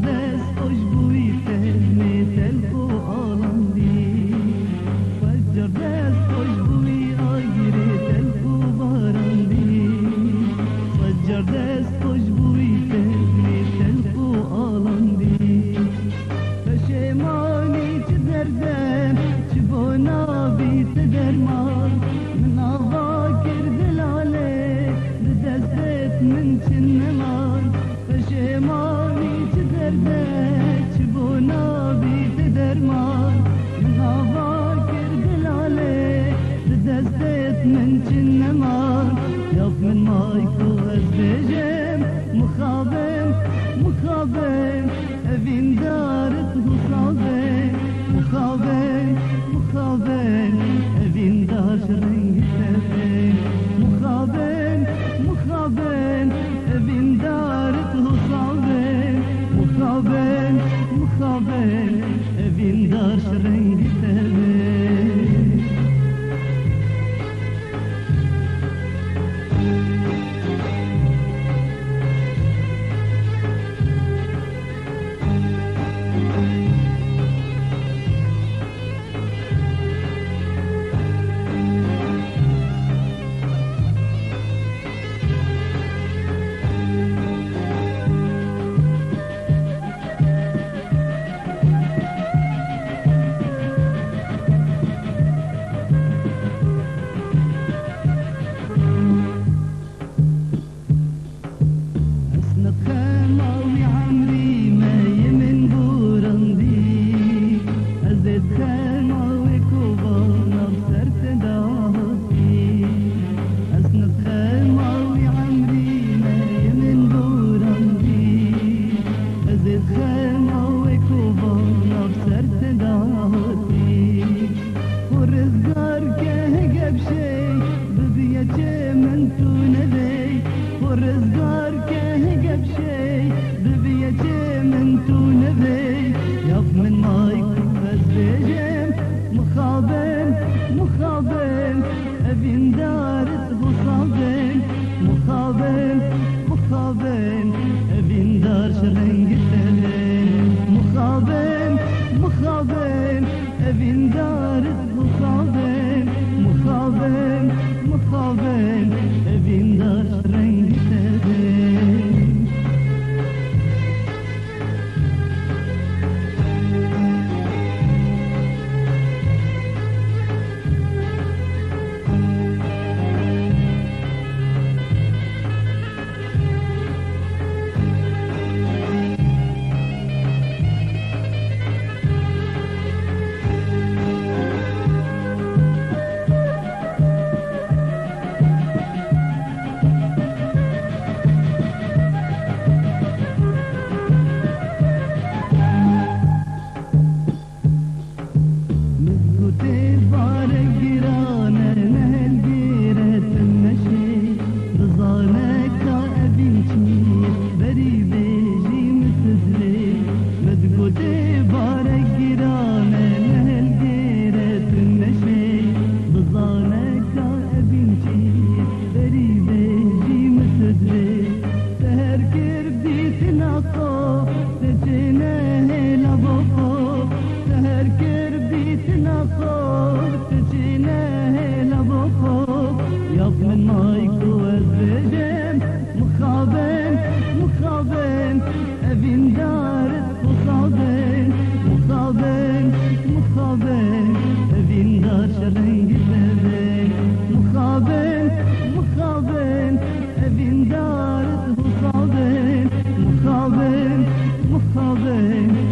دست خوش بوی تهمه تلخو آلاندی فجر دست خوش بوی آگیره تلخو باراندی فجر دست خوش بوی تهمه تلخو آلاندی پشیمانی چه دردم چه بونا بیت درمان من آوا کرد لاله دستت من چن نمان پشیمانی چه دردم چه بونا بیت درمان من آوا کرد لاله دستت من چن نمان یاف من مایکو از بجم مخابم مخابم evin darıt husabem mukhabem mukhabem evin dar rengi tebem mukhabem mukhabem evin darıt husabem mukhabem mukhabem evin dar rengi tebem evin darıt husabem mukhabem mukhabem